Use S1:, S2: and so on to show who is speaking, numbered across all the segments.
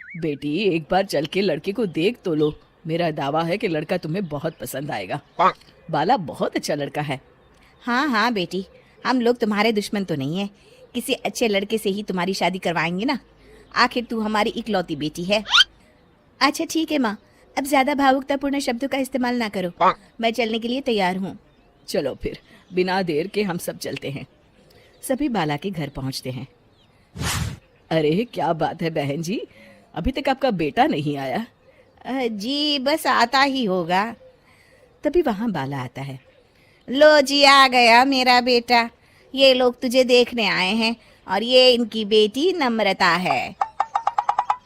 S1: बेटी एक बार चल के लड़के को देख तो लो। मेरा दावा है कि लड़का तुम्हें बहुत पसंद आएगा। बाला बहुत अच्छा लड़का है।
S2: हाँ हाँ बेटी, हम लोग तुम्हारे दुश्मन तो नहीं है। किसी अच्छे लड़के से ही तुम्हारी शादी करवाएंगे ना। आखिर तू हमारी इकलौती बेटी है। अच्छा ठीक है माँ, अब ज्यादा भावुकतापूर्ण शब्दों का इस्तेमाल ना करो। मैं चलने के लिए तैयार हूँ।
S1: चलो फिर, बिना देर के हम सब चलते हैं। सभी बाला के घर पहुंचते हैं। अरे क्या बात है बहन जी, अभी तक आपका बेटा नहीं आया?
S2: जी बस आता ही होगा। तभी वहां बाला आता है। लो जी, आ गया मेरा बेटा। ये लोग तुझे देखने आए हैं और ये इनकी बेटी नम्रता है।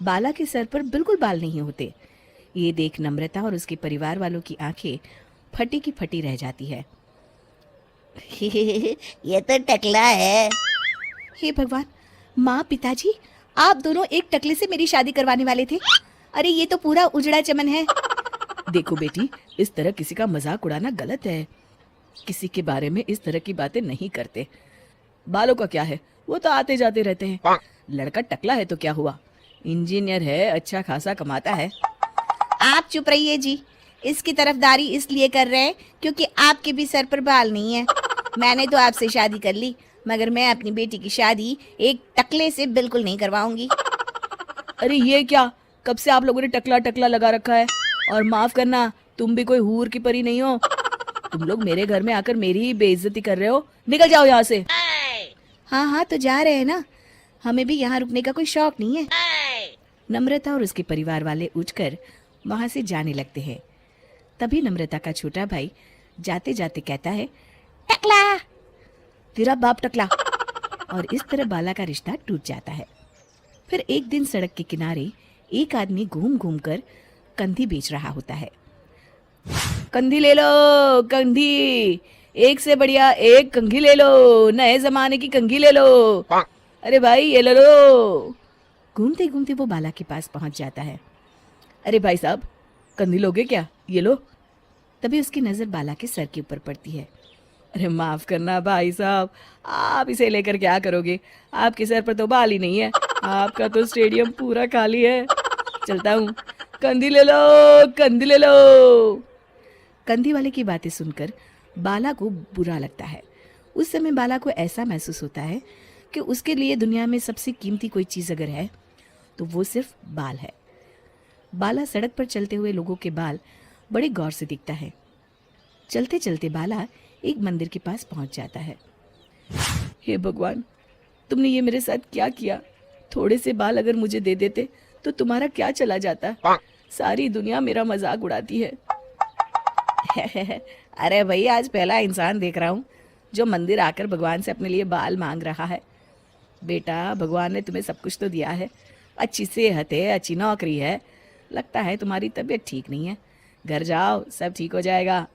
S1: बाला के सर पर बिल्कुल बाल नहीं होते। ये देख नम्रता और उसके परिवार वालों की आंखें फटी की फटी रह जाती है।
S2: ये तो टकला है। हे भगवान, माँ पिताजी, आप दोनों एक टकले से मेरी शादी करवाने वाले थे। अरे ये तो पूरा उजड़ा चमन है।
S1: देखो बेटी, इस तरह किसी का मजाक उड़ाना गलत है। किसी के बारे में इस तरह की बातें नहीं करते। बालों का क्या है, वो तो आते जाते रहते हैं। लड़का टकला है तो क्या हुआ, इंजीनियर है, अच्छा खासा कमाता है।
S2: आप चुप रहिए जी। इसकी तरफदारी इसलिए कर रहे हैं क्योंकि आपके भी सर पर बाल नहीं है। मैंने तो आपसे शादी कर ली, मगर मैं अपनी बेटी की शादी एक टकले से बिल्कुल नहीं करवाऊंगी।
S1: अरे ये क्या, कब से आप लोगों ने टकला टकला लगा रखा है? और माफ करना, तुम भी कोई हूर की परी नहीं हो। तुम लोग मेरे घर में आकर मेरी ही बेइज्जती कर रहे हो। निकल जाओ यहाँ से।
S2: हाँ हाँ तो जा रहे हैं ना, हमें भी यहाँ रुकने का कोई शौक नहीं है।
S1: नम्रता और उसके परिवार वाले उठकर वहां से जाने लगते हैं। तभी नम्रता का छोटा भाई जाते जाते कहता है,
S2: टकला,
S1: तेरा बाप टकला। और इस तरह बाला का रिश्ता टूट जाता है। फिर एक दिन सड़क के किनारे एक आदमी घूम घूम कर कंधी बेच रहा होता है। कंधी ले लो, कंधी, एक से बढ़िया एक कंघी ले लो, नए जमाने की कंघी ले लो। अरे भाई ये ले लो। घूमते घूमते वो बाला के पास पहुंच जाता है। अरे भाई साहब, कंधी लोगे क्या? ये लो। तभी उसकी नजर बाला के सर के ऊपर पड़ती है। अरे माफ करना भाई साहब, आप इसे लेकर क्या करोगे? आपके सर पर तो बाल ही नहीं है। आपका तो स्टेडियम पूरा खाली है। चलता हूँ, कंधी ले लो, कंधी ले लो। कंधी वाले की बातें सुनकर बाला को बुरा लगता है। उस समय बाला को ऐसा महसूस होता है कि उसके लिए दुनिया में सबसे कीमती कोई चीज अगर है तो वो सिर्फ बाल है। बाला सड़क पर चलते हुए लोगों के बाल बड़े गौर से दिखता है। चलते चलते बाला एक मंदिर के पास पहुंच जाता है। हे भगवान, तुमने ये मेरे साथ क्या किया? थोड़े से बाल अगर मुझे दे देते तो तुम्हारा क्या चला जाता? सारी दुनिया मेरा मजाक उड़ाती है।
S2: अरे भाई, आज पहला इंसान देख रहा हूँ जो मंदिर आकर भगवान से अपने लिए बाल मांग रहा है।
S1: बेटा, भगवान ने तुम्हें सब कुछ तो दिया है। अच्छी सेहत है, अच्छी नौकरी है। लगता है तुम्हारी तबीयत ठीक नहीं है। घर जाओ, सब ठीक हो जाएगा।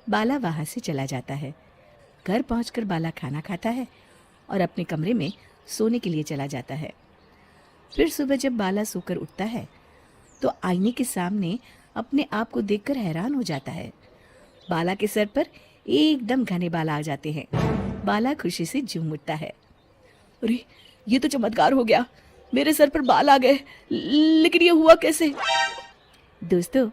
S1: बाला वहां से चला जाता है। घर पहुंचकर बाला खाना खाता है और अपने कमरे में सोने के लिए चला जाता है। फिर सुबह जब बाला सोकर उठता है तो आईने के सामने अपने आप को देखकर हैरान हो जाता है। बाला के सर पर एकदम घने बाल आ जाते हैं। बाला खुशी से झूम उठता है। अरे ये तो चमत्कार हो गया, मेरे सर पर बाल आ गए। लेकिन ये हुआ कैसे? दोस्तों,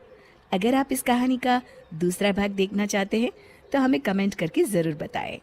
S1: अगर आप इस कहानी का दूसरा भाग देखना चाहते हैं तो हमें कमेंट करके जरूर बताएं।